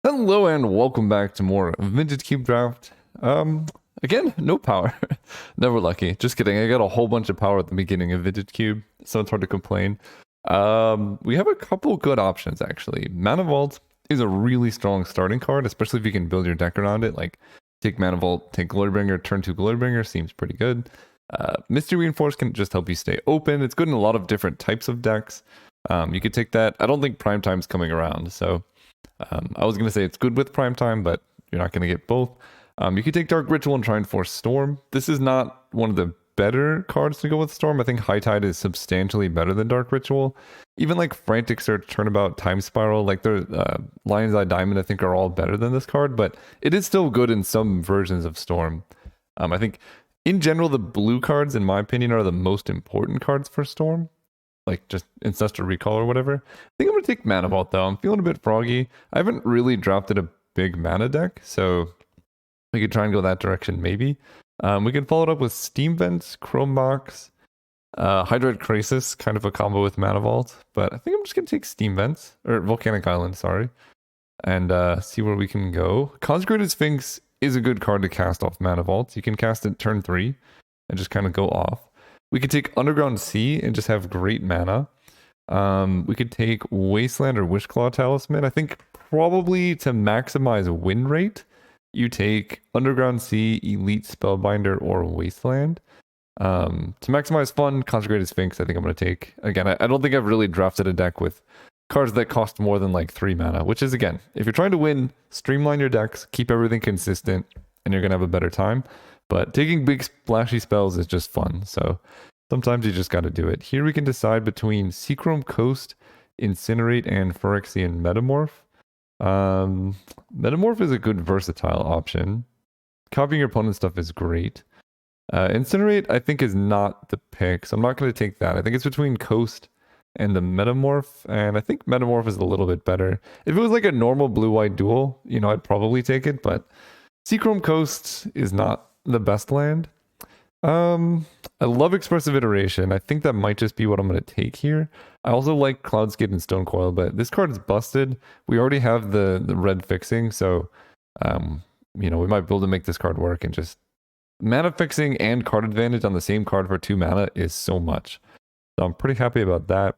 Hello and welcome back to more Vintage Cube Draft. Again, no power. Never lucky. Just kidding. I got a whole bunch of power at the beginning of Vintage Cube, so it's hard to complain. We have a couple good options actually. Mana Vault is a really strong starting card, especially if you can build your deck around it. Like take Mana Vault, take Glorybringer, turn 2 Glorybringer, seems pretty good. Misty Reinforce can just help you stay open. It's good in a lot of different types of decks. You could take that. I don't think Prime Time's coming around, so I was going to say it's good with Prime Time, but you're not going to get both. You could take Dark Ritual and try and force Storm. This is not one of the better cards to go with Storm. I think High Tide is substantially better than Dark Ritual. Even like Frantic Search, Turnabout, Time Spiral, like their Lion's Eye Diamond, I think are all better than this card, but it is still good in some versions of Storm. I think in general, the blue cards, in my opinion, are the most important cards for Storm. Like just Ancestral Recall or whatever. I think I'm going to take Mana Vault though. I'm feeling a bit froggy. I haven't really drafted a big mana deck, so we could try and go that direction maybe. We can follow it up with Steam Vents, Chrome Box, Hydroid Crisis, kind of a combo with Mana Vault. But I think I'm just going to take Steam Vents, or Volcanic Island, sorry, and see where we can go. Consecrated Sphinx is a good card to cast off Mana Vault. You can cast it turn 3 and just kind of go off. We could take Underground Sea and just have great mana. We could take Wasteland or Wishclaw Talisman. I think probably to maximize win rate, you take Underground Sea, Elite Spellbinder, or Wasteland. To maximize fun, Consecrated Sphinx, I think I'm going to take. Again, I don't think I've really drafted a deck with cards that cost more than like 3 mana, which is, again, if you're trying to win, streamline your decks, keep everything consistent, and you're going to have a better time. But taking big splashy spells is just fun, so sometimes you just got to do it. Here we can decide between Seachrome Coast, Incinerate, and Phyrexian Metamorph. Metamorph is a good versatile option. Copying your opponent's stuff is great. Incinerate, I think, is not the pick, so I'm not going to take that. I think it's between Coast and the Metamorph, and I think Metamorph is a little bit better. If it was like a normal blue-white duel, I'd probably take it, but Seachrome Coast is not the best land. I love Expressive Iteration. I think that might just be what I'm going to take here. I also like Cloudskate and Stonecoil, but this card is busted. We already have the red fixing, so we might be able to make this card work, and just mana fixing and card advantage on the same card for 2 mana is so much. So I'm pretty happy about that.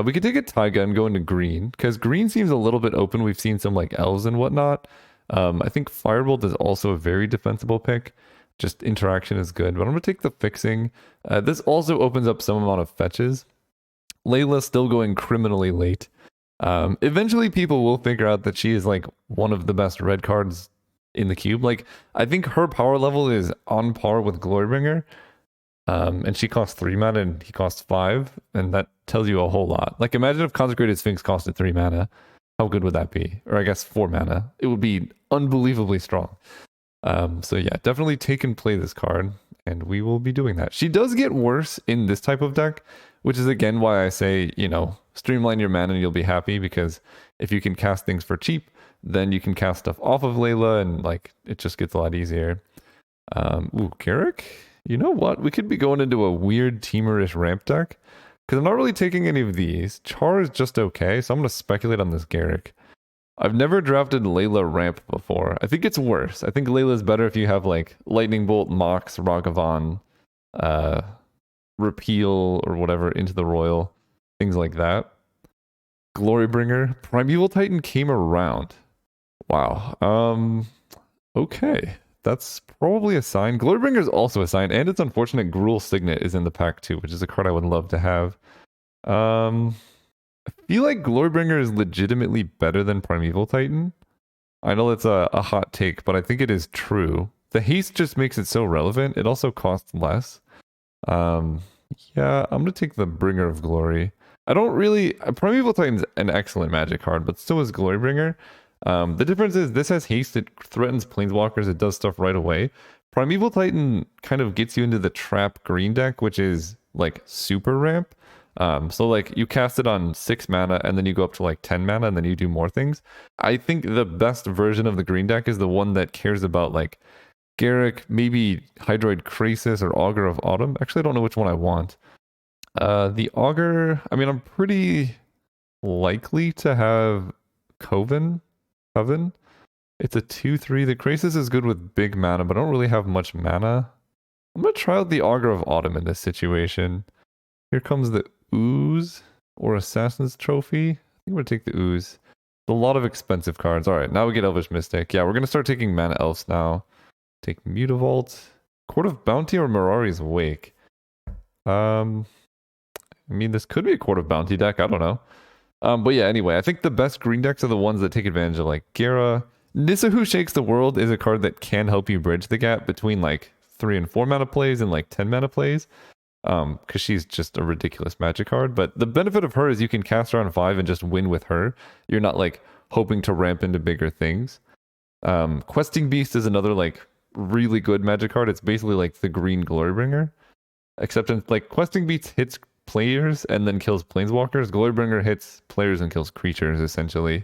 We could take a Taiga and go into green, because green seems a little bit open. We've seen some like elves and whatnot. I think Firebolt is also a very defensible pick. Just interaction is good, but I'm going to take the fixing. This also opens up some amount of fetches. Layla still going criminally late. Eventually people will figure out that she is like one of the best red cards in the cube. Like, I think her power level is on par with Glorybringer. And she costs 3 mana and he costs 5, and that tells you a whole lot. Like, imagine if Consecrated Sphinx costed 3 mana. How good would that be? Or I guess 4 mana. It would be unbelievably strong. So yeah, definitely take and play this card, and we will be doing that. She does get worse in this type of deck, which is again why I say, streamline your mana and you'll be happy, because if you can cast things for cheap, then you can cast stuff off of Layla, and like it just gets a lot easier. Garrick? You know what? We could be going into a weird teamerish ramp deck, because I'm not really taking any of these. Char is just okay, so I'm going to speculate on this Garrick. I've never drafted Layla ramp before. I think it's worse. I think Layla's better if you have like Lightning Bolt, Mox, Ragavan, Repeal, or whatever, into the Royal, things like that. Glorybringer. Primeval Titan came around. Wow. Okay. That's probably a sign. Glorybringer is also a sign, and it's unfortunate Gruul Signet is in the pack too, which is a card I would love to have. I feel like Glorybringer is legitimately better than Primeval Titan. I know that's a hot take, but I think it is true. The haste just makes it so relevant. It also costs less. Yeah, I'm going to take the Bringer of Glory. I don't really... Primeval Titan's an excellent magic card, but so is Glorybringer. The difference is this has haste. It threatens planeswalkers. It does stuff right away. Primeval Titan kind of gets you into the trap green deck, which is like super ramp. So like you cast it on 6 mana and then you go up to like 10 mana and then you do more things. I think the best version of the green deck is the one that cares about like Garrick, maybe Hydroid Crisis or Augur of Autumn. Actually, I don't know which one I want. The Augur, I mean, I'm pretty likely to have Coven Coven. It's a 2/3. The Krasis is good with big mana, but I don't really have much mana. I'm going to try out the Augur of Autumn in this situation. Here comes the Ooze or Assassin's Trophy. I think we're going to take the Ooze. A lot of expensive cards. Alright, now we get Elvish Mystic. Yeah, we're going to start taking Mana Elves now. Take Mutavault. Court of Bounty or Mirari's Wake. I mean, this could be a Court of Bounty deck. I don't know. But yeah, anyway, I think the best green decks are the ones that take advantage of like Gera. Nissa Who Shakes the World is a card that can help you bridge the gap between like 3 and 4 mana plays and like 10 mana plays. Because she's just a ridiculous magic card. But the benefit of her is you can cast her on 5 and just win with her. You're not like hoping to ramp into bigger things. Questing Beast is another like really good magic card. It's basically like the green Glorybringer. Except in like Questing Beast hits players and then kills planeswalkers. Glorybringer hits players and kills creatures essentially.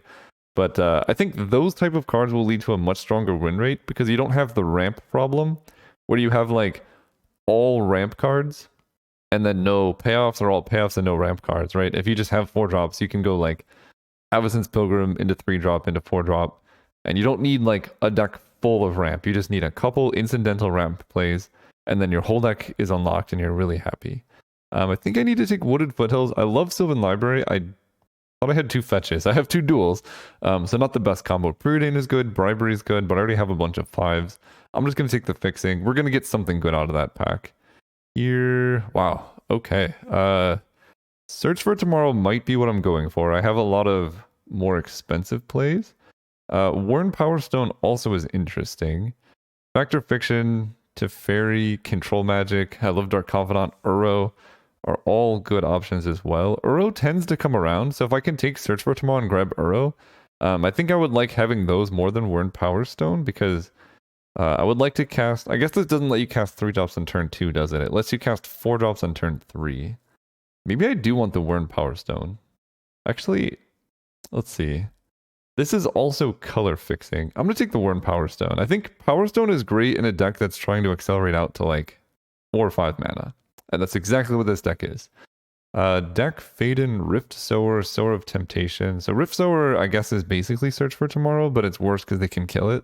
But I think those type of cards will lead to a much stronger win rate because you don't have the ramp problem where you have like all ramp cards and then no payoffs or all payoffs and no ramp cards, right? If you just have 4 drops, you can go like Avacyn's Pilgrim into 3 drop into 4 drop, and you don't need like a deck full of ramp. You just need a couple incidental ramp plays, and then your whole deck is unlocked and you're really happy. I think I need to take Wooded Foothills. I love Sylvan Library. I thought I had 2 fetches. I have 2 duels, so not the best combo. Preordain is good, Bribery is good, but I already have a bunch of 5s. I'm just going to take the Fixing. We're going to get something good out of that pack. Here, wow, okay. Search for Tomorrow might be what I'm going for. I have a lot of more expensive plays. Worn Power Stone also is interesting. Factor Fiction, Teferi, Control Magic, I love Dark Confidant, Uro are all good options as well. Uro tends to come around, so if I can take Search for Tomorrow and grab Uro, I think I would like having those more than Worn Power Stone because I would like to cast... I guess this doesn't let you cast 3 drops on turn 2, does it? It lets you cast 4 drops on turn 3. Maybe I do want the Worn Power Stone. Actually, let's see. This is also color fixing. I'm going to take the Worn Power Stone. I think Power Stone is great in a deck that's trying to accelerate out to like 4 or 5 mana. And that's exactly what this deck is. Deck Faden, Rift Sower, Sower of Temptation. So Rift Sower, I guess, is basically Search for Tomorrow, but it's worse because they can kill it.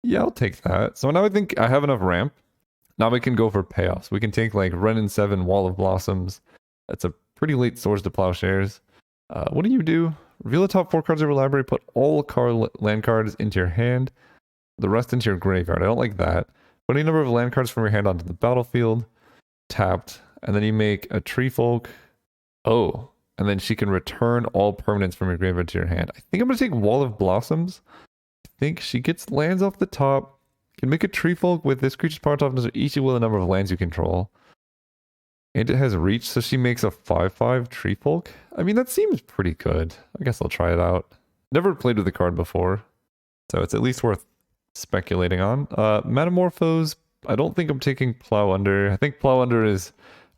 Yeah, I'll take that. So now I think I have enough ramp. Now we can go for payoffs. We can take like Renin 7, Wall of Blossoms. That's a pretty late Swords to Plowshares. What do you do? Reveal the top 4 cards of your library, put all land cards into your hand, the rest into your graveyard. I don't like that. Put any number of land cards from your hand onto the battlefield, tapped, and then you make a Tree Folk. Oh, and then she can return all permanents from your graveyard to your hand. I think I'm going to take Wall of Blossoms. I think she gets lands off the top, can make a Tree Folk with this creature's power toughness each equal the number of lands you control. And it has reach, so she makes a 5/5 Tree Folk. I mean, that seems pretty good. I guess I'll try it out. Never played with the card before, so it's at least worth speculating on. Metamorphose, I don't think I'm taking Plow Under. I think Plow Under is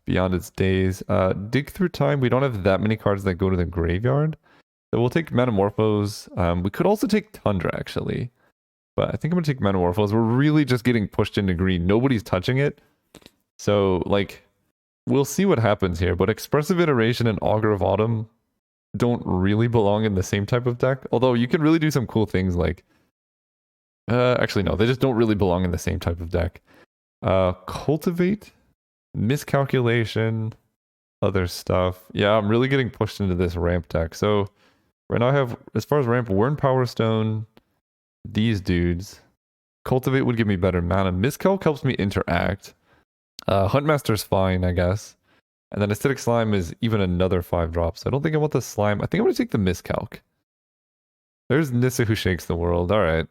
beyond its days. Dig Through Time, we don't have that many cards that go to the graveyard. So we'll take Metamorphose. We could also take Tundra, actually. But I think I'm going to take Metamorphose. We're really just getting pushed into green. Nobody's touching it. So, like... we'll see what happens here, but Expressive Iteration and Augur of Autumn don't really belong in the same type of deck. Although you can really do some cool things like... actually, no, they just don't really belong in the same type of deck. Cultivate, Miscalculation, other stuff. Yeah, I'm really getting pushed into this ramp deck. So right now I have, as far as ramp, Worn Power Stone, these dudes. Cultivate would give me better mana. Miscalc helps me interact. Huntmaster's fine, I guess. And then Acidic Slime is even another 5 drops. So I don't think I want the Slime. I think I'm going to take the Miscalc. There's Nissa Who Shakes the World. Alright.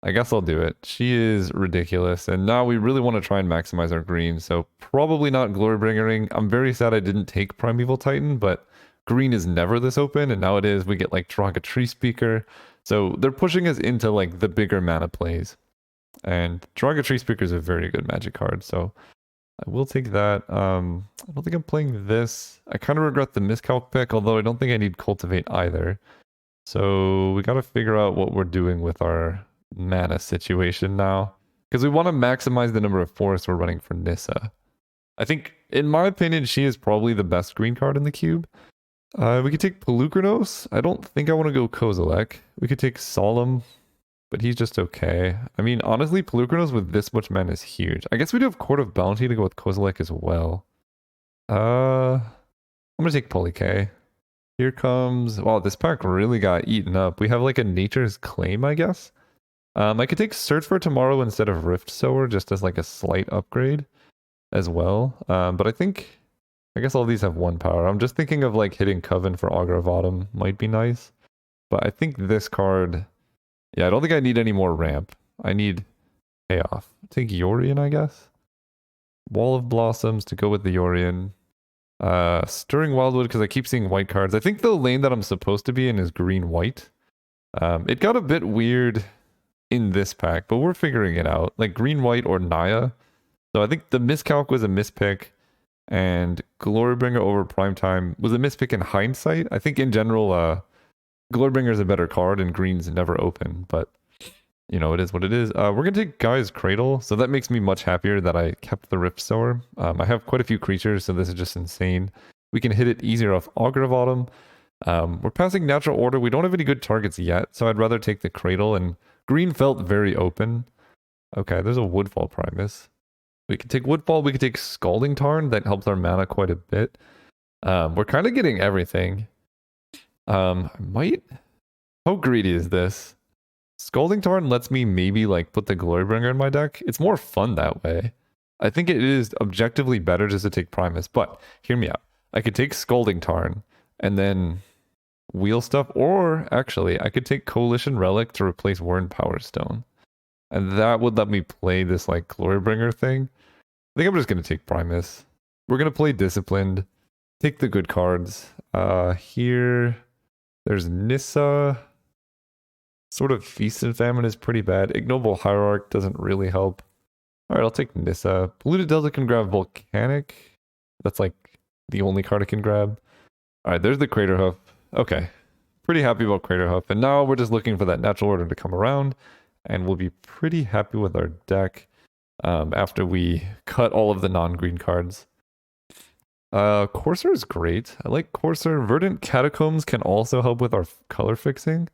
I guess I'll do it. She is ridiculous. And now we really want to try and maximize our green. So probably not Glorybringering. I'm very sad I didn't take Primeval Titan, but green is never this open. And now it is. We get like Draga Tree Speaker. So they're pushing us into like the bigger mana plays. And Draga Tree Speaker is a very good magic card. So I will take that. I don't think I'm playing this. I kind of regret the Miscalc pick, although I don't think I need Cultivate either. So we got to figure out what we're doing with our mana situation now. Because we want to maximize the number of forests we're running for Nissa. I think, in my opinion, she is probably the best green card in the cube. We could take Pelucranos. I don't think I want to go Kozilek. We could take Solemn, but he's just okay. I mean, honestly, Pelucranos with this much mana is huge. I guess we do have Court of Bounty to go with Kozilek as well. I'm gonna take Polyk. Here comes... Wow, this pack really got eaten up. We have like a Nature's Claim, I guess. I could take Search for Tomorrow instead of Rift Sower just as like a slight upgrade as well. But I guess all these have 1 power. I'm just thinking of like hitting Coven for Augur of Autumn might be nice. But I think this card... Yeah, I don't think I need any more ramp. I need payoff. Take Yorion, I guess. Wall of Blossoms to go with the Yorion. Stirring Wildwood because I keep seeing white cards. I think the lane that I'm supposed to be in is green-white. It got a bit weird in this pack, but we're figuring it out. Like green-white or Naya. So I think the miscalc was a mispick, and Glorybringer over Primetime was a mispick in hindsight. I think in general, Glorybringer is a better card, and green's never open, but you know, it is what it is. We're going to take Gaia's Cradle, so that makes me much happier that I kept the Rift Sower. I have quite a few creatures, so this is just insane. We can hit it easier off Augur of Autumn. We're passing Natural Order. We don't have any good targets yet, so I'd rather take the Cradle, and green felt very open. Okay, there's a Woodfall Primus. We could take Woodfall, we could take Scalding Tarn, that helps our mana quite a bit. We're kind of getting everything. How greedy is this? Scalding Tarn lets me maybe like put the Glorybringer in my deck. It's more fun that way. I think it is objectively better just to take Primus, but hear me out. I could take Scalding Tarn and then wheel stuff, or actually I could take Coalition Relic to replace Wyrn Power Stone. And that would let me play this like Glorybringer thing. I think I'm just gonna take Primus. We're gonna play Disciplined, take the good cards. Here there's Nissa. Sort of Feast and Famine is pretty bad. Ignoble Hierarch doesn't really help. Alright, I'll take Nissa. Polluted Delta can grab Volcanic. That's like the only card I can grab. Alright, there's the Crater Hoof. Okay. Pretty happy about Crater Hoof. And now we're just looking for that Natural Order to come around. And we'll be pretty happy with our deck after we cut all of the non-green cards. Courser is great. I like Courser. Verdant Catacombs can also help with our color fixing.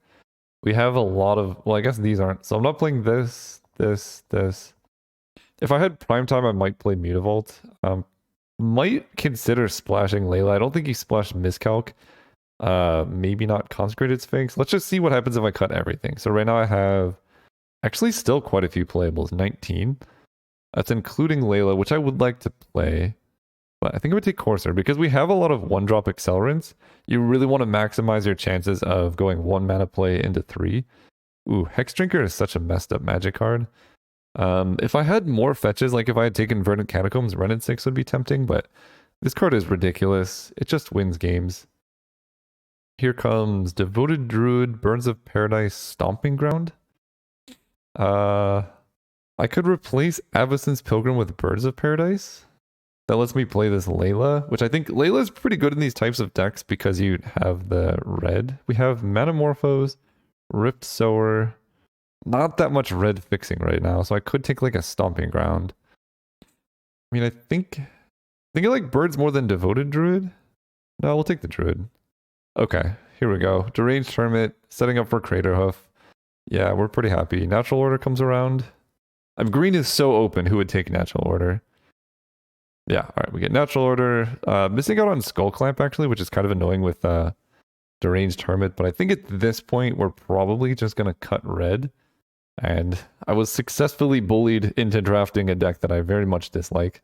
We have a lot of... Well, I guess these aren't. So I'm not playing this. If I had Primetime, I might play Mutavault. Might consider splashing Layla. I don't think he splashed Miscalc. Maybe not Consecrated Sphinx. Let's just see what happens if I cut everything. So right now I have... Actually still quite a few playables. 19. That's including Layla, which I would like to play. But I think I would take Courser because we have a lot of 1-drop accelerants. You really want to maximize your chances of going 1 mana play into 3. Ooh, Hex Drinker is such a messed up magic card. If I had more fetches, like if I had taken Verdant Catacombs, Wrenn and 6 would be tempting, but this card is ridiculous. It just wins games. Here comes Devoted Druid, Burns of Paradise, Stomping Ground. I could replace Avacyn's Pilgrim with Birds of Paradise. That lets me play this Layla, which I think Layla is pretty good in these types of decks because you have the red. We have Metamorphose, Rift Sower. Not that much red fixing right now, so I could take like a Stomping Ground. I mean, I think I like Birds more than Devoted Druid. No, we'll take the Druid. Okay, here we go. Deranged Hermit, setting up for Crater Hoof. Yeah, we're pretty happy. Natural Order comes around. Green is so open. Who would take Natural Order? Yeah, alright, we get Natural Order. Missing out on Skull Clamp, actually, which is kind of annoying with Deranged Hermit, but I think at this point, we're probably just going to cut red. And I was successfully bullied into drafting a deck that I very much dislike.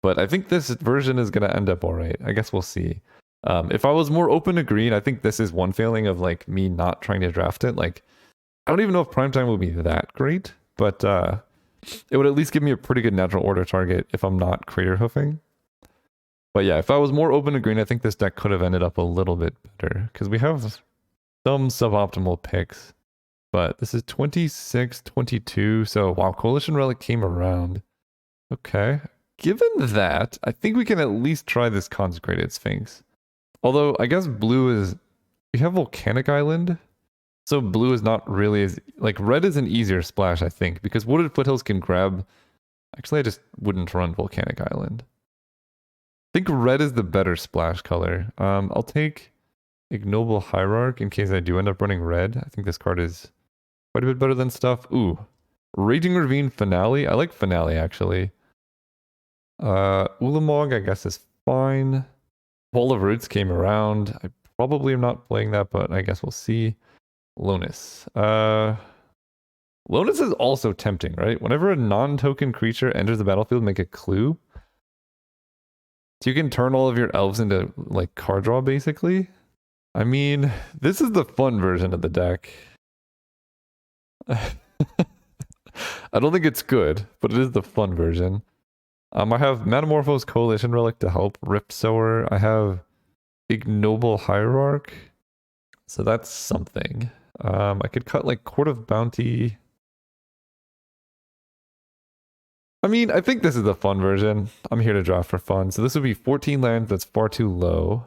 But I think this version is going to end up alright. I guess we'll see. If I was more open to green, I think this is one failing of like me not trying to draft it. Like, I don't even know if Primetime will be that great, but it would at least give me a pretty good Natural Order target if I'm not Crater Hoofing. But yeah, if I was more open to green, I think this deck could have ended up a little bit better because we have some suboptimal picks. But this is 26, 22, so wow, Coalition Relic came around. Okay. Given that, I think we can at least try this Consecrated Sphinx. Although, I guess blue is... We have Volcanic Island, so blue is not really as... Like, red is an easier splash, I think, because Wooded Foothills can grab... Actually, I just wouldn't run Volcanic Island. I think red is the better splash color. I'll take Ignoble Hierarch in case I do end up running red. I think this card is quite a bit better than stuff. Ooh. Raging Ravine Finale. I like Finale, actually. Ulamog, I guess, is fine. Wall of Roots came around. I probably am not playing that, but I guess we'll see. Lonus. Lonus is also tempting, right? Whenever a non-token creature enters the battlefield, make a clue. So you can turn all of your elves into, like, card draw, basically. I mean, this is the fun version of the deck. I don't think it's good, but it is the fun version. I have Metamorphose Coalition Relic to help. Rift Sower. I have Ignoble Hierarch. So that's something. I could cut like Court of Bounty. I mean, I think this is the fun version. I'm here to draft for fun. So this would be 14 lands. That's far too low.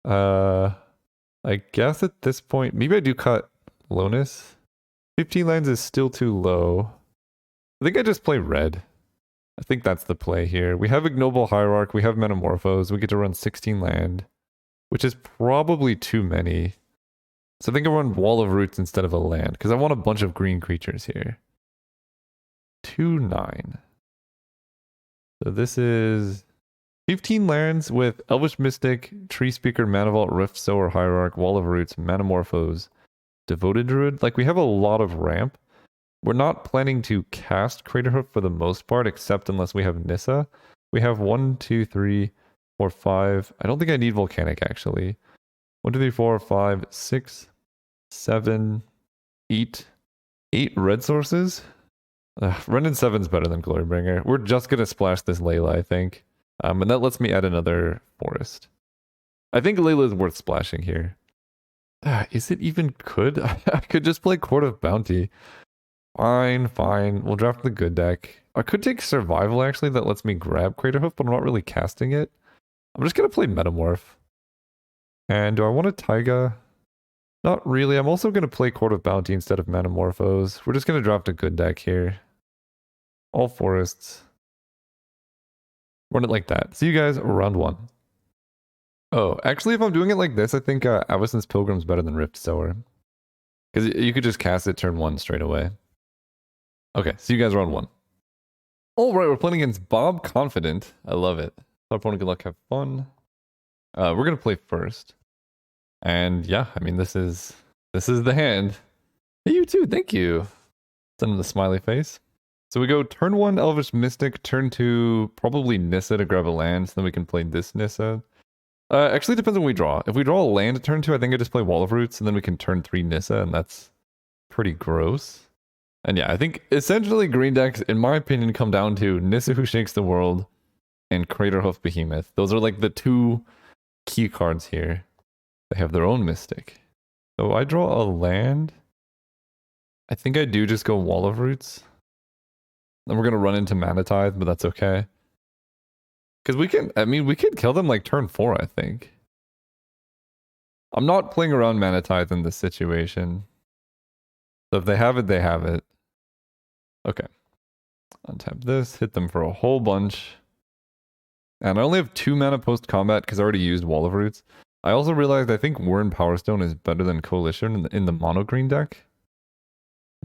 I guess at this point, maybe I do cut Lonus. 15 lands is still too low. I think I just play red. I think that's the play here. We have Ignoble Hierarch, we have Metamorphose, we get to run 16 land, which is probably too many. So I think I run Wall of Roots instead of a land, because I want a bunch of green creatures here. 2-9. So this is 15 lands with Elvish Mystic, Tree Speaker, Mana Vault, Rift Sower, Hierarch, Wall of Roots, Metamorphose, Devoted Druid. Like, we have a lot of ramp. We're not planning to cast Craterhoof for the most part, except unless we have Nissa. We have 1, 2, 3, 4, 5. I don't think I need Volcanic, actually. 1, 2, 3, 4, 5, 6, 7, 8. 8 red sources? Running 7's better than Glorybringer. We're just going to splash this Layla, I think. And that lets me add another forest. I think Layla is worth splashing here. Is it even good? I could just play Court of Bounty. Fine. We'll draft the good deck. I could take Survival, actually. That lets me grab Craterhoof, but I'm not really casting it. I'm just going to play Metamorph. And do I want a Taiga? Not really. I'm also going to play Court of Bounty instead of Metamorphose. We're just going to draft a good deck here. All forests. Run it like that. See you guys round 1. Oh, actually, if I'm doing it like this, I think Avacyn's Pilgrim's better than Rift Sower. Because you could just cast it turn 1 straight away. Okay, see you guys round 1. Alright, we're playing against Bob Confident. I love it. Our opponent, good luck, have fun. We're going to play first. And yeah, I mean, this is the hand. Hey, you too, thank you. Send him the smiley face. So we go turn 1 Elvish Mystic, turn 2 probably Nissa to grab a land, so then we can play this Nissa. Actually, it depends on what we draw. If we draw a land at turn 2, I think I just play Wall of Roots, and then we can turn 3 Nissa, and that's pretty gross. And yeah, I think essentially green decks, in my opinion, come down to Nissa Who Shakes the World and Craterhoof Behemoth. Those are like the 2 key cards here. They have their own Mystic. So I draw a land. I think I do just go Wall of Roots. Then we're going to run into Mana Tithe, but that's okay. Because we could kill them like turn 4, I think. I'm not playing around Mana Tithe in this situation. So if they have it, they have it. Okay. Untap this, hit them for a whole bunch. And I only have 2 mana post-combat because I already used Wall of Roots. I also realized I think Warren Powerstone is better than Coalition in the mono-green deck.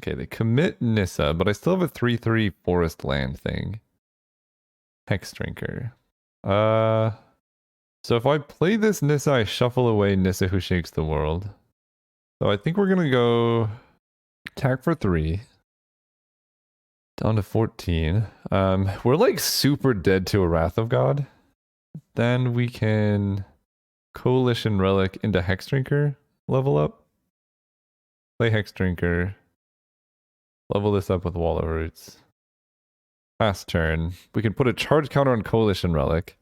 Okay, they commit Nissa, but I still have a 3/3 forest land thing. Hex Drinker. So if I play this Nissa, I shuffle away Nissa Who Shakes the World. So I think we're gonna go attack for 3. Down to 14. We're like super dead to a Wrath of God. Then we can Coalition Relic into Hex Drinker, level up. Play Hex Drinker. Level this up with Wall of Roots. Last turn. We can put a charge counter on Coalition Relic.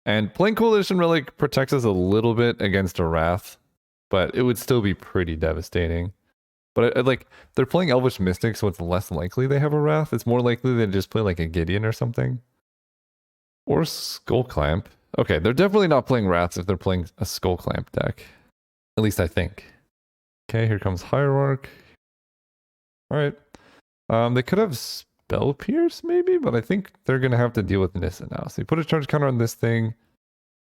And playing Coalition Relic protects us a little bit against a Wrath, but it would still be pretty devastating. But like, they're playing Elvish Mystic, so it's less likely they have a Wrath. It's more likely they just play like a Gideon or something. Or Skull Clamp. Okay, they're definitely not playing Wraths if they're playing a Skull Clamp deck. At least I think. Okay, here comes Hierarch. Alright. They could have Spell Pierce, maybe? But I think they're going to have to deal with Nissa now. So you put a charge counter on this thing.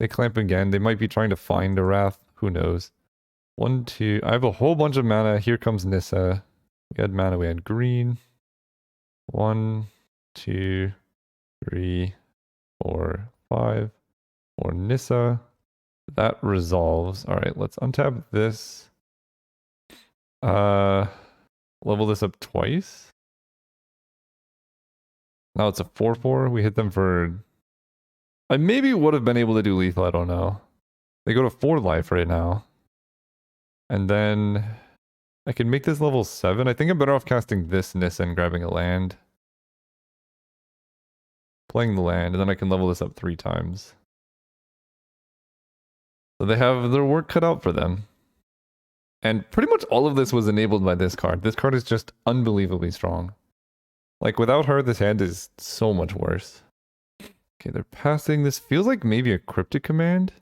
They clamp again. They might be trying to find a Wrath. Who knows? 1, 2. I have a whole bunch of mana. Here comes Nissa. We had mana, we had green. 1, 2, 3, 4, 5. Or Nissa. That resolves. Alright, let's untap this. Level this up twice. Now it's a 4/4. We hit them for... I maybe would have been able to do lethal, I don't know. They go to 4 life right now. And then I can make this level 7. I think I'm better off casting this Nissa and grabbing a land. Playing the land, and then I can level this up 3 times. So they have their work cut out for them. And pretty much all of this was enabled by this card. This card is just unbelievably strong. Like, without her, this hand is so much worse. Okay, they're passing. This feels like maybe a cryptic command.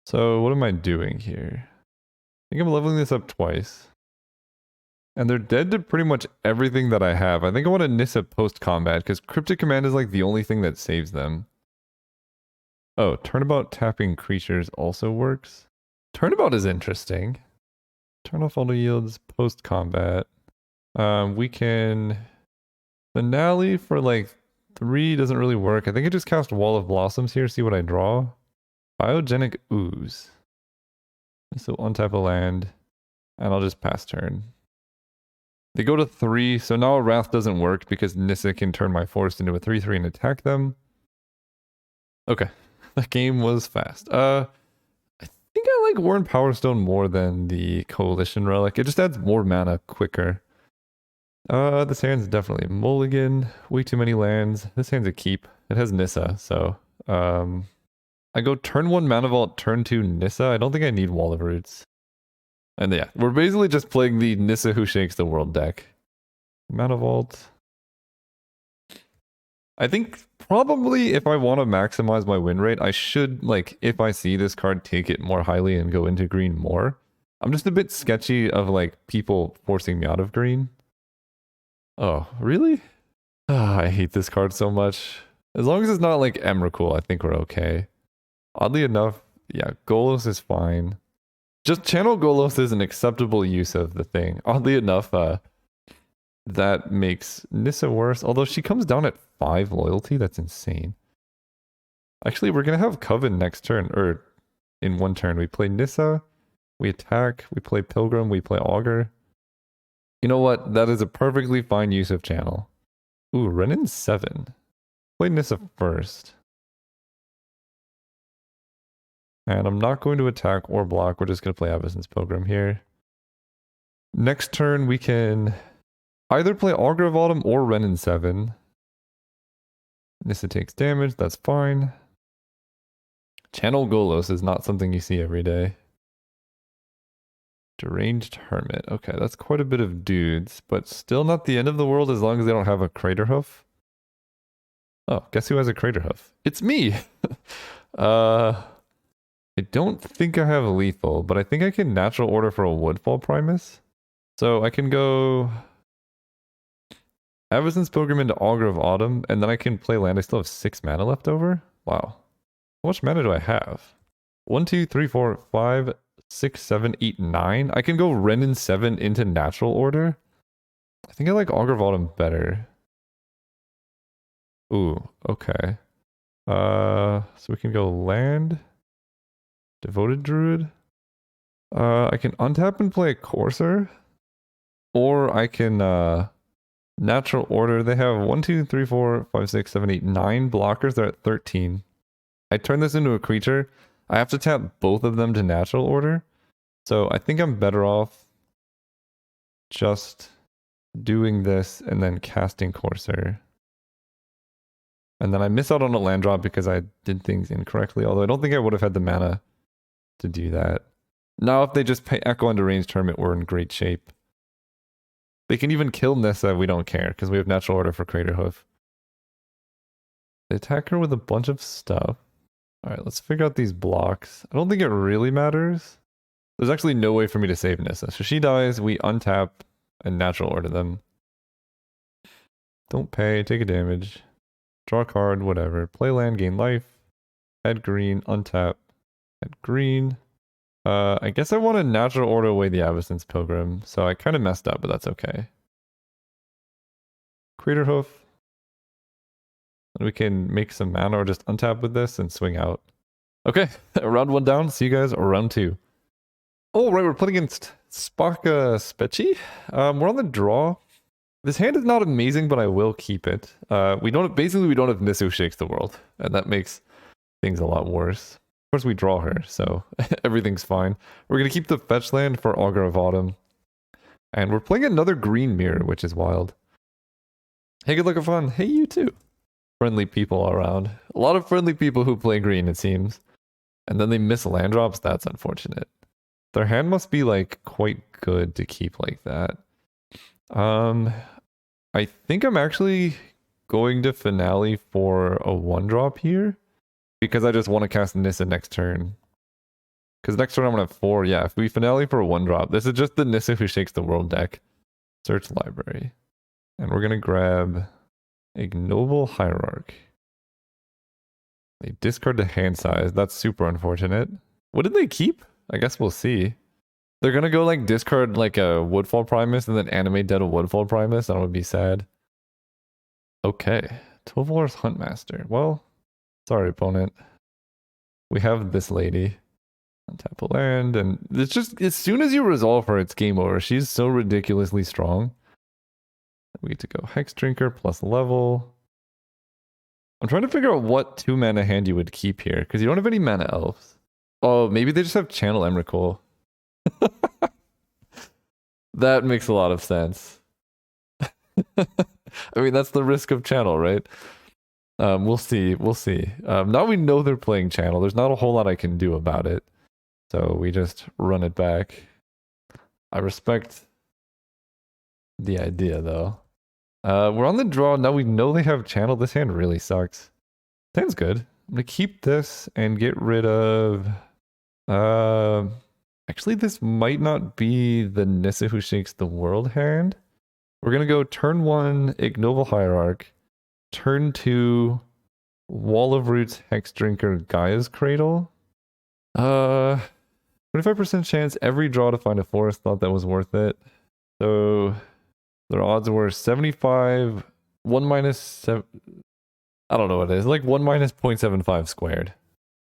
So what am I doing here? I think I'm leveling this up twice. And they're dead to pretty much everything that I have. I think I want to Nissa post-combat, because cryptic command is like the only thing that saves them. Oh, turnabout tapping creatures also works. Turnabout is interesting. Turn off auto yields post-combat. We can... Finale for like 3 doesn't really work. I think I just cast Wall of Blossoms here, see what I draw. Biogenic Ooze. So untap a land, and I'll just pass turn. They go to 3, so now a Wrath doesn't work because Nissa can turn my forest into a 3/3 and attack them. Okay, that game was fast. I think I like Worn Powerstone more than the Coalition Relic. It just adds more mana quicker. This hand's definitely a mulligan. Way too many lands. This hand's a keep. It has Nissa, so I go turn 1 Mana Vault, turn 2 Nissa. I don't think I need Wall of Roots. And yeah, we're basically just playing the Nissa Who Shakes the World deck. Mana Vault. I think probably if I want to maximize my win rate, I should, like, if I see this card, take it more highly and go into green more. I'm just a bit sketchy of, like, people forcing me out of green. Oh, really? I hate this card so much. As long as it's not, like, Emrakul, I think we're okay. Oddly enough, yeah, Golos is fine. Just channel Golos is an acceptable use of the thing. Oddly enough, that makes Nissa worse. Although she comes down at 5 loyalty, that's insane. Actually, we're gonna have Coven next turn, or in one turn. We play Nissa, we attack, we play Pilgrim, we play Augur. You know what? That is a perfectly fine use of channel. Ooh, Renin 7. Play Nissa first. And I'm not going to attack or block. We're just going to play Abyssin's Pilgrim here. Next turn, we can either play Augur of Autumn or Renin 7. Nissa takes damage. That's fine. Channel Golos is not something you see every day. Deranged Hermit. Okay, that's quite a bit of dudes, but still not the end of the world as long as they don't have a Crater Hoof. Oh, guess who has a Crater Hoof? It's me! I don't think I have lethal, but I think I can natural order for a Woodfall Primus. So I can go Abyssin's Pilgrim into Augur of Autumn, and then I can play land. I still have 6 mana left over. Wow. How much mana do I have? 1, 2, 3, 4, 5, 6, 7, 8, 9. I can go Renin 7 into natural order. I think I like Augur of Autumn better. Ooh, okay. So we can go land. Devoted Druid. I can untap and play a Courser. Or I can natural order. They have 1, 2, 3, 4, 5, 6, 7, 8, 9 blockers. They're at 13. I turn this into a creature. I have to tap both of them to natural order. So I think I'm better off just doing this and then casting Courser. And then I miss out on a land drop because I did things incorrectly. Although I don't think I would have had the mana to do that. Now if they just pay Echo on Deranged Hermit, we're in great shape. They can even kill Nissa, we don't care, because we have natural order for Crater Hoof. They attack her with a bunch of stuff. Alright, let's figure out these blocks. I don't think it really matters. There's actually no way for me to save Nissa. So she dies, we untap and natural order them. Don't pay, take a damage. Draw a card, whatever. Play land, gain life. Add green, untap. Add green. I guess I want to natural order away the Avacyn's Pilgrim, so I kind of messed up, but that's okay. Crater Hoof. And we can make some mana or just untap with this and swing out. Okay, round 1 down. See you guys round 2. Oh, right, we're playing against Spaka Specchi. We're on the draw. This hand is not amazing, but I will keep it. We don't have Nissa who shakes the world, and that makes things a lot worse. Of course, we draw her, so everything's fine. We're gonna keep the fetch land for Augur of Autumn. And we're playing another green mirror, which is wild. Hey, good luck and fun. Hey, you too. Friendly people all around. A lot of friendly people who play green, it seems. And then they miss land drops. That's unfortunate. Their hand must be like quite good to keep like that. I think I'm actually going to finale for a 1-drop here because I just want to cast Nissa next turn. Because next turn I'm gonna have 4. Yeah, if we finale for a 1-drop, this is just the Nissa who shakes the world deck. Search library. And we're gonna grab Ignoble Hierarch. They discard the hand size. That's super unfortunate. What did they keep? I guess we'll see. They're gonna go like discard like a Woodfall Primus and then animate dead a Woodfall Primus. That would be sad. Okay. 12 Horse Huntmaster. Well, sorry, opponent. We have this lady. Untap a land, and it's just as soon as you resolve her, it's game over. She's so ridiculously strong. We get to go Hex Drinker plus level. I'm trying to figure out what 2-mana hand you would keep here, because you don't have any mana elves. Oh, maybe they just have Channel Emrakul. That makes a lot of sense. I mean, that's the risk of Channel, right? We'll see. We'll see. Now we know they're playing Channel. There's not a whole lot I can do about it. So we just run it back. I respect the idea, though. We're on the draw. Now we know they have Channel. This hand really sucks. This hand's good. I'm going to keep this and get rid of... Actually, this might not be the Nissa who shakes the world hand. We're going to go turn 1, Ignoble Hierarch. Turn 2, Wall of Roots, Hex Drinker, Gaia's Cradle. 25% chance every draw to find a forest. Thought that was worth it. So their odds were 75, 1 minus 7. I don't know what it is. Like 1 minus 0.75 squared.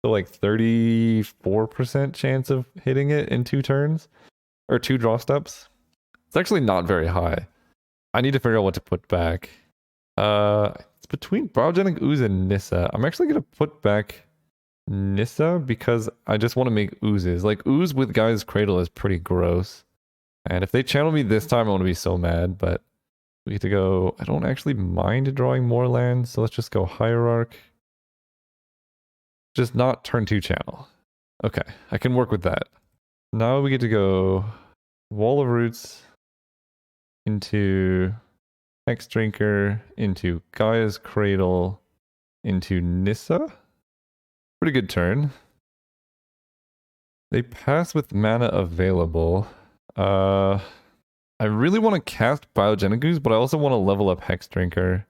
So like 34% chance of hitting it in 2 turns or 2 draw steps. It's actually not very high. I need to figure out what to put back. It's between Biogenic Ooze and Nissa. I'm actually going to put back Nissa because I just want to make oozes. Like Ooze with Gaia's Cradle is pretty gross. And if they channel me this time, I want to be so mad. But we get to go... I don't actually mind drawing more lands. So let's just go Hierarch. Just not turn 2 channel. Okay, I can work with that. Now we get to go Wall of Roots into Hex Drinker, into Gaia's Cradle, into Nissa. Pretty good turn. They pass with mana available. I really want to cast Biogenic Ooze, but I also want to level up Hex Drinker.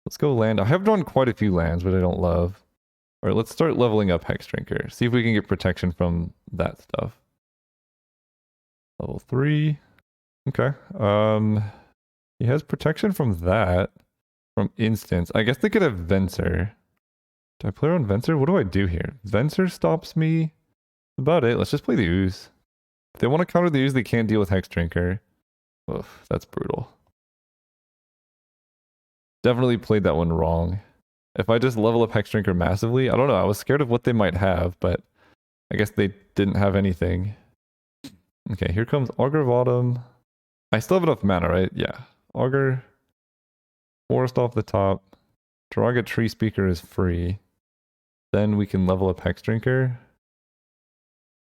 Let's go land. I have drawn quite a few lands, but I don't love. All right, let's start leveling up Hex Drinker. See if we can get protection from that stuff. Level 3. Okay. He has protection from that. From instance. I guess they could have Venser. Do I play around Venser? What do I do here? Venser stops me. That's about it. Let's just play the Ooze. If they want to counter the Ooze, they can't deal with Hex Drinker. Oof, that's brutal. Definitely played that one wrong. If I just level up Hex Drinker massively, I don't know. I was scared of what they might have, but I guess they didn't have anything. Okay, here comes Augur of Autumn. I still have enough mana, right? Yeah. Augur. Forest off the top. Draga Tree Speaker is free. Then we can level up Hex Drinker.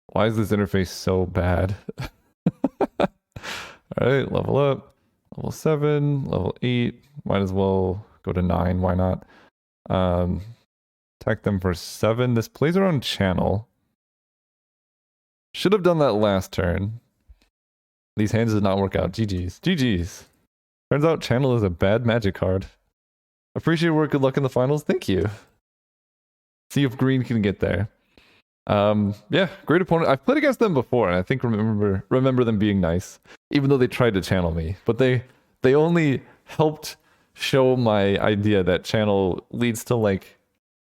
Why is this interface so bad? Alright, level up. Level 7, level 8. Might as well go to 9, why not? Attack them for 7. This plays around Channel. Should have done that last turn. These hands did not work out. GG's. GG's. Turns out Channel is a bad Magic card. Appreciate your work. Good luck in the finals. Thank you. See if green can get there. Yeah, great opponent. I've played against them before, and I think remember them being nice, even though they tried to channel me. But they only helped show my idea that channel leads to like,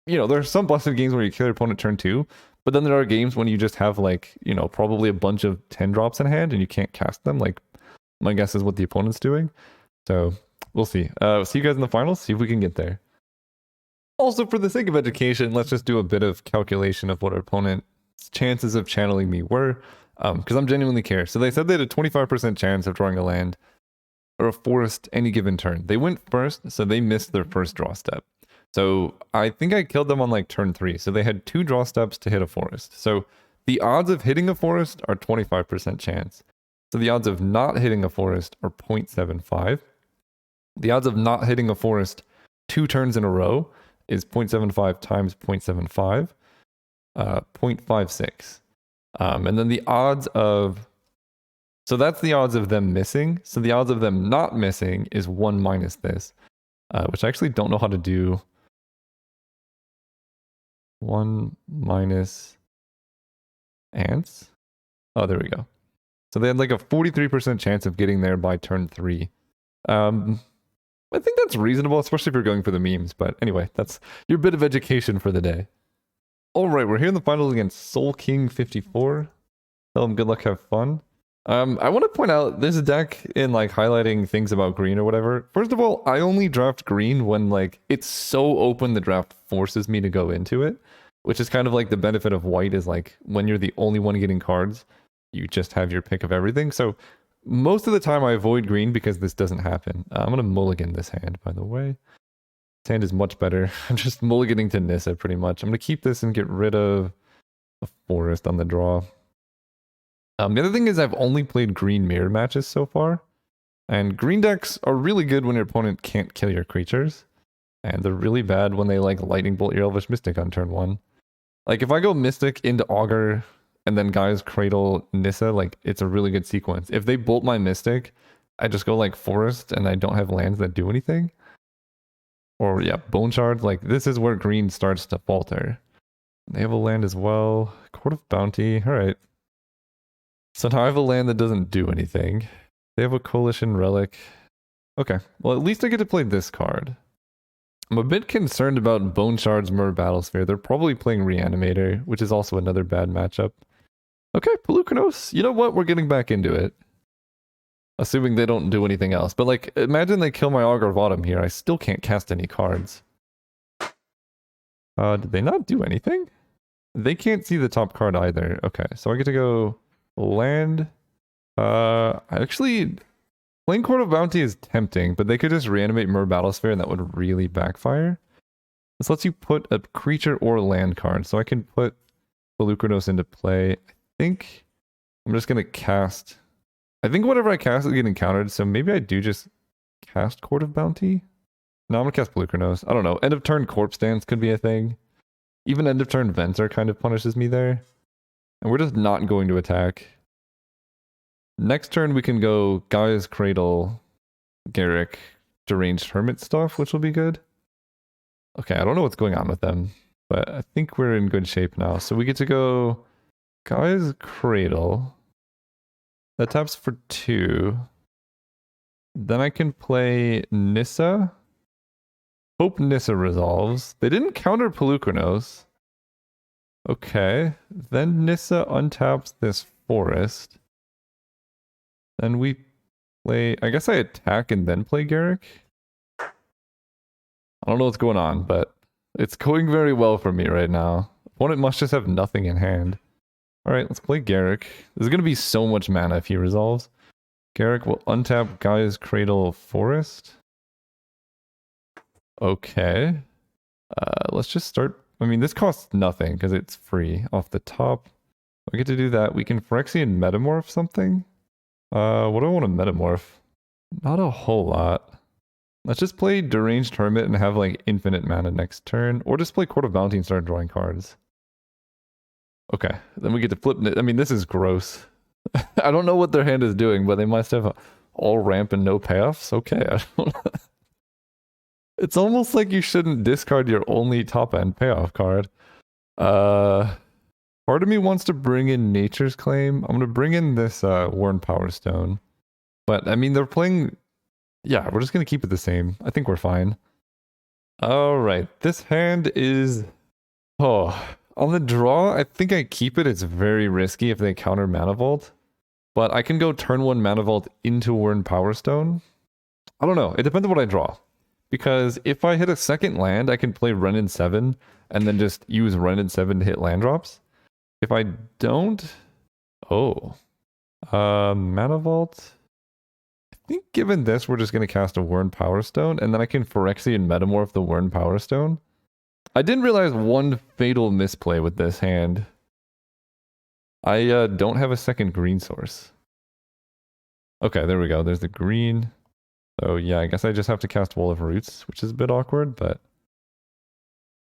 there are some busted games where you kill your opponent turn 2, but then there are games when you just have like, probably a bunch of 10 drops in hand and you can't cast them. Like my guess is what the opponent's doing. So we'll see. See you guys in the finals. See if we can get there. Also, for the sake of education, let's just do a bit of calculation of what our opponent's chances of channeling me were, because I'm genuinely curious. So they said they had a 25% chance of drawing a land or a forest any given turn. They went first, so they missed their first draw step. So I think I killed them on like turn 3. So they had 2 draw steps to hit a forest. So the odds of hitting a forest are 25% chance. So the odds of not hitting a forest are 0.75. The odds of not hitting a forest 2 turns in a row is 0.75 times 0.75, 0.56. And then the odds of, so that's the odds of them missing. So the odds of them not missing is 1 minus this, which I actually don't know how to do. 1 minus ants. Oh, there we go. So they had like a 43% chance of getting there by turn 3. I think that's reasonable, especially if you're going for the memes. But anyway, that's your bit of education for the day. All right, we're here in the finals against Soul King 54. Tell him good luck, have fun. I want to point out this deck in like highlighting things about green or whatever. First of all, I only draft green when like it's so open the draft forces me to go into it, which is kind of like the benefit of white is like when you're the only one getting cards, you just have your pick of everything. So most of the time I avoid green because this doesn't happen. I'm going to mulligan this hand, by the way. This hand is much better. I'm just mulliganing to Nissa pretty much. I'm going to keep this and get rid of a forest on the draw. The other thing is I've only played green mirror matches so far. And green decks are really good when your opponent can't kill your creatures. And they're really bad when they like lightning bolt your Elvish Mystic on turn 1. Like if I go Mystic into Augur and then guys cradle Nissa, like it's a really good sequence. If they bolt my Mystic, I just go like Forest and I don't have lands that do anything. Or yeah, Bone Shard, like this is where green starts to falter. They have a land as well. Court of Bounty, alright. So now I have a land that doesn't do anything. They have a Coalition Relic. Okay, well at least I get to play this card. I'm a bit concerned about Bone Shard's Mirror Battlesphere. They're probably playing Reanimator, which is also another bad matchup. Okay, Pelucanos. You know what? We're getting back into it. Assuming they don't do anything else. But like, imagine they kill my Augur of Autumn here. I still can't cast any cards. Did they not do anything? They can't see the top card either. Okay, so I get to go land. Actually, playing Court of Bounty is tempting, but they could just reanimate Mirror Battlesphere and that would really backfire. This lets you put a creature or a land card. So I can put Pelucanos into play. I think I'm just going to cast... I think whatever I cast is getting countered, so maybe I do just cast Court of Bounty? No, I'm going to cast Pelucanos. I don't know. End of turn Corpse Dance could be a thing. Even end of turn Venser kind of punishes me there. And we're just not going to attack. Next turn we can go Gaia's Cradle, Garrick, Deranged Hermit stuff, which will be good. Okay, I don't know what's going on with them, but I think we're in good shape now. So we get to go Gaia's Cradle. That taps for 2. Then I can play Nissa. Hope Nissa resolves. They didn't counter Pelucanos. Okay. Then Nissa untaps this forest. Then we play... I guess I attack and then play Garrick. I don't know what's going on, but it's going very well for me right now. Opponent must just have nothing in hand. Alright, let's play Garrick. There's going to be so much mana if he resolves. Garrick will untap Gaia's Cradle Forest. Okay. Let's just start... I mean, this costs nothing because it's free off the top. I get to do that. We can Phyrexian Metamorph something. What do I want to Metamorph? Not a whole lot. Let's just play Deranged Hermit and have like infinite mana next turn. Or just play Court of Bounty and start drawing cards. Okay, then we get to flip it. I mean, this is gross. I don't know what their hand is doing, but they must have all ramp and no payoffs. Okay, I don't know. It's almost like you shouldn't discard your only top end payoff card. Part of me wants to bring in Nature's Claim. I'm gonna bring in this Worn Power Stone. But I mean, they're playing. Yeah, we're just gonna keep it the same. I think we're fine. All right, this hand is. Oh, on the draw, I think I keep it. It's very risky if they counter Mana Vault. But I can go turn 1 Mana Vault into Worn Power Stone. I don't know. It depends on what I draw. Because if I hit a second land, I can play Run in 7 and then just use Run in 7 to hit land drops. If I don't... Oh. Mana Vault... I think given this, we're just going to cast a Worn Power Stone, and then I can Phyrexian Metamorph the Worn Power Stone. I didn't realize one fatal misplay with this hand. I don't have a second green source. Okay, there we go. There's the green. So yeah, I guess I just have to cast Wall of Roots, which is a bit awkward, but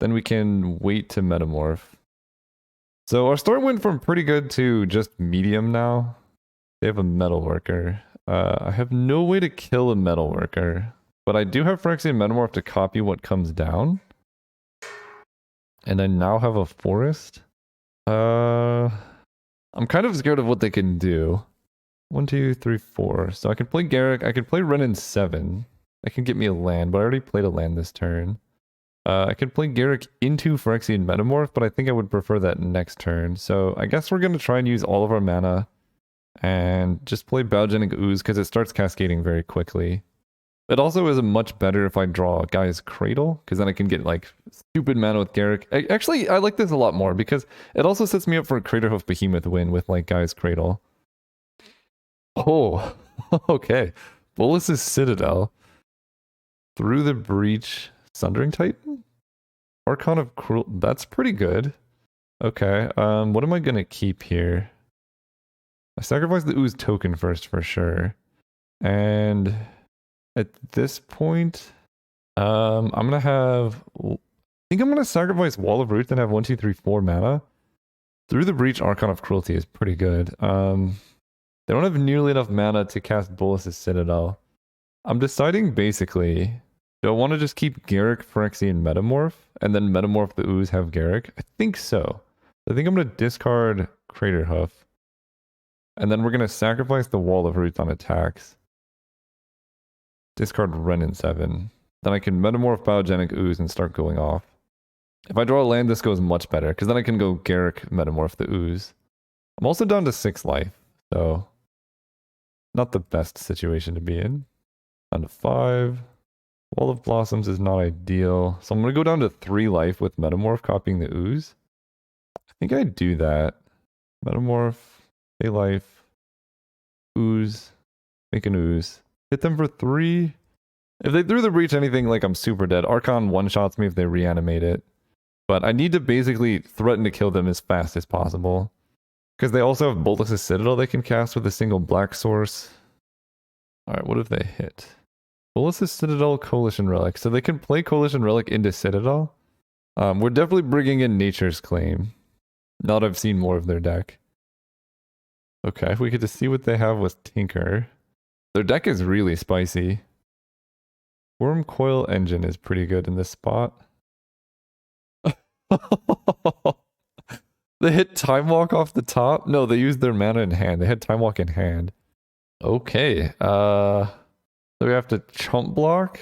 then we can wait to Metamorph. So our start went from pretty good to just medium now. They have a Metalworker. I have no way to kill a Metalworker, but I do have Phyrexian Metamorph to copy what comes down. And I now have a Forest. I'm kind of scared of what they can do. 1, 2, 3, 4. So I can play Garruk. I can play Run in 7. That can get me a land, but I already played a land this turn. I could play Garruk into Phyrexian Metamorph, but I think I would prefer that next turn. So I guess we're going to try and use all of our mana and just play Biogenic Ooze because it starts cascading very quickly. It also is much better if I draw Gaia's Cradle, because then I can get like stupid mana with Garruk. Actually, I like this a lot more because it also sets me up for a Craterhoof Behemoth win with like Gaia's Cradle. Oh, okay. Bolas's Citadel. Through the Breach, Sundering Titan? Archon of Cruel. That's pretty good. Okay, what am I gonna keep here? I sacrifice the Ooze token first for sure. And at this point, I'm gonna have... I think I'm gonna sacrifice Wall of Roots and have 1, 2, 3, 4 mana. Through the Breach, Archon of Cruelty is pretty good. They don't have nearly enough mana to cast Bolas's Citadel. I'm deciding basically, do I want to just keep Garruk, Phyrexian Metamorph, and then Metamorph the Ooze have Garruk? I think so. I think I'm going to discard Craterhoof. And then we're going to sacrifice the Wall of Roots on attacks. Discard Run in 7. Then I can Metamorph Biogenic Ooze and start going off. If I draw a land, this goes much better, because then I can go Garruk, Metamorph the Ooze. I'm also down to 6 life, so... not the best situation to be in. Down to 5. Wall of Blossoms is not ideal. So I'm going to go down to 3 life with Metamorph copying the Ooze. I think I'd do that. Metamorph, a life, Ooze, make an Ooze. Hit them for 3. If they threw the Breach anything, like I'm super dead. Archon one-shots me if they reanimate it. But I need to basically threaten to kill them as fast as possible. Because they also have Bolas's Citadel they can cast with a single black source. Alright, what if they hit? Bolas's Citadel, Coalition Relic. So they can play Coalition Relic into Citadel. We're definitely bringing in Nature's Claim. Now that I've seen more of their deck. Okay, we get to see what they have with Tinker. Their deck is really spicy. Worm Coil Engine is pretty good in this spot. They hit Time Walk off the top? No, they used their mana in hand. They had Time Walk in hand. Okay. So we have to chump block.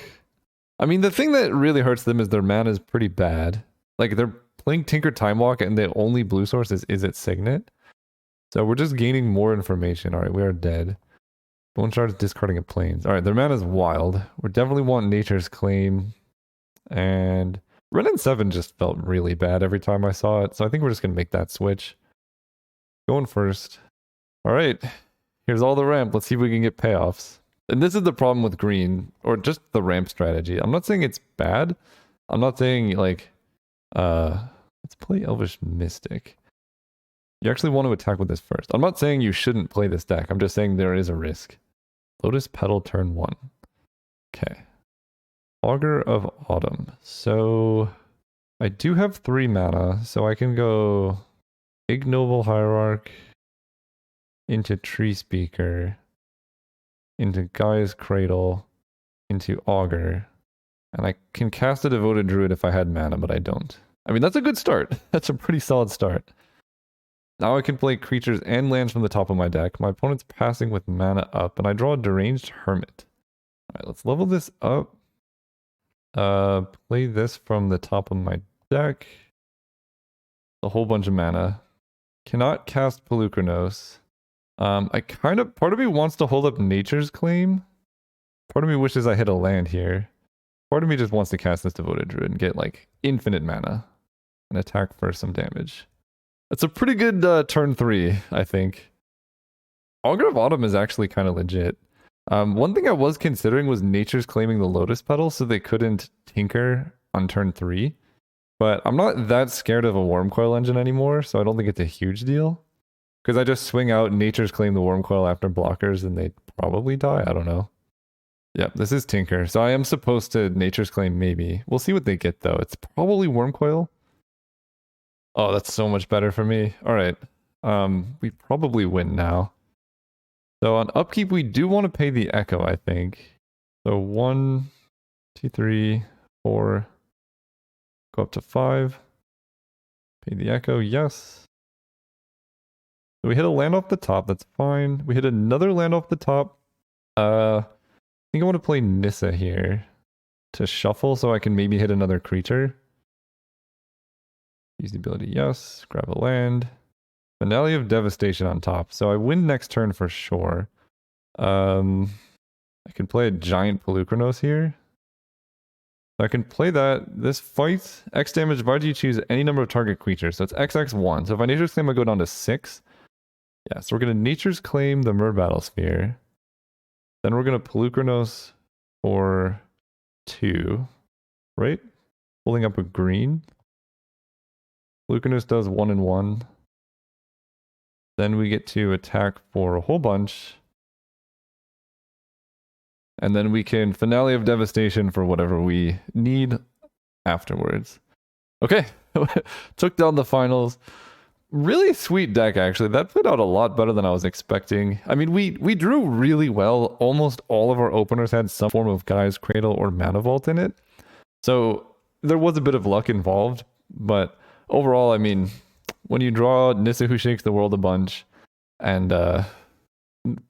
I mean, the thing that really hurts them is their mana is pretty bad. Like, they're playing Tinker Time Walk and the only blue source is its Signet. So we're just gaining more information. Alright, we are dead. Bone Shard is discarding a Plains. Alright, their mana is wild. We definitely want Nature's Claim. And... Run in 7 just felt really bad every time I saw it, so I think we're just going to make that switch. Going first. Alright, here's all the ramp. Let's see if we can get payoffs. And this is the problem with green, or just the ramp strategy. I'm not saying it's bad. I'm not saying, like, let's play Elvish Mystic. You actually want to attack with this first. I'm not saying you shouldn't play this deck. I'm just saying there is a risk. Lotus Petal turn 1. Okay. Augur of Autumn. So I do have 3 mana, so I can go Ignoble Hierarch into Tree Speaker, into Gaia's Cradle, into Augur, and I can cast a Devoted Druid if I had mana, but I don't. I mean, that's a good start. That's a pretty solid start. Now I can play creatures and lands from the top of my deck. My opponent's passing with mana up, and I draw a Deranged Hermit. Alright, let's level this up. Play this from the top of my deck. A whole bunch of mana. Cannot cast Pelucranos. Part of me wants to hold up Nature's Claim. Part of me wishes I hit a land here. Part of me just wants to cast this Devoted Druid and get like infinite mana and attack for some damage. It's a pretty good turn 3, I think. Augur of Autumn is actually kind of legit. One thing I was considering was Nature's claiming the Lotus Petal so they couldn't tinker on turn 3. But I'm not that scared of a Wormcoil engine anymore, so I don't think it's a huge deal. Because I just swing out Nature's claim the Wormcoil after blockers and they probably die. I don't know. Yep, this is Tinker. So I am supposed to Nature's Claim maybe. We'll see what they get though. It's probably Wormcoil. Oh, that's so much better for me. Alright. We probably win now. So on upkeep, we do want to pay the Echo, I think. So 1, 2, 3, 4. Go up to 5. Pay the Echo, yes. So we hit a land off the top, that's fine. We hit another land off the top. I think I want to play Nissa here to shuffle so I can maybe hit another creature. Use the ability, yes. Grab a land. Finale of Devastation on top. So I win next turn for sure. I can play a giant Pelucranos here. So I can play that. This fight, X damage, provided you choose any number of target creatures. So it's XX1. So if I Nature's Claim, I go down to 6. Yeah, so we're going to Nature's Claim the Mer Battlesphere. Then we're going to Pelucranos for 2. Right? Pulling up a green. Pelucranos does 1 and 1. Then we get to attack for a whole bunch. And then we can Finale of Devastation for whatever we need afterwards. Okay, took down the finals. Really sweet deck, actually. That played out a lot better than I was expecting. I mean, we drew really well. Almost all of our openers had some form of Gaia's Cradle or Mana Vault in it. So there was a bit of luck involved. But overall, I mean, when you draw Nissa Who Shakes the World a bunch, and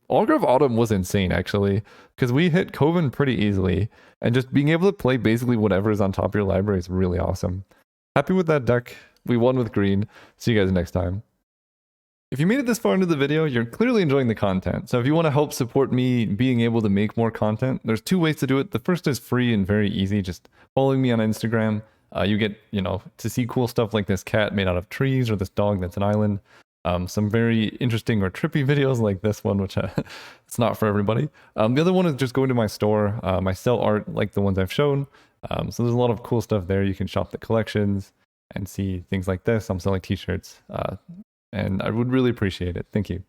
Augur of Autumn was insane, actually, because we hit Coven pretty easily, and just being able to play basically whatever is on top of your library is really awesome. Happy with that deck. We won with green. See you guys next time. If you made it this far into the video, you're clearly enjoying the content. So if you want to help support me being able to make more content, there's 2 ways to do it. The first is free and very easy. Just following me on Instagram. You get, to see cool stuff like this cat made out of trees or this dog that's an island. Some very interesting or trippy videos like this one, which it's not for everybody. The other one is just going to my store. I sell art like the ones I've shown. So there's a lot of cool stuff there. You can shop the collections and see things like this. I'm selling t-shirts. And I would really appreciate it. Thank you.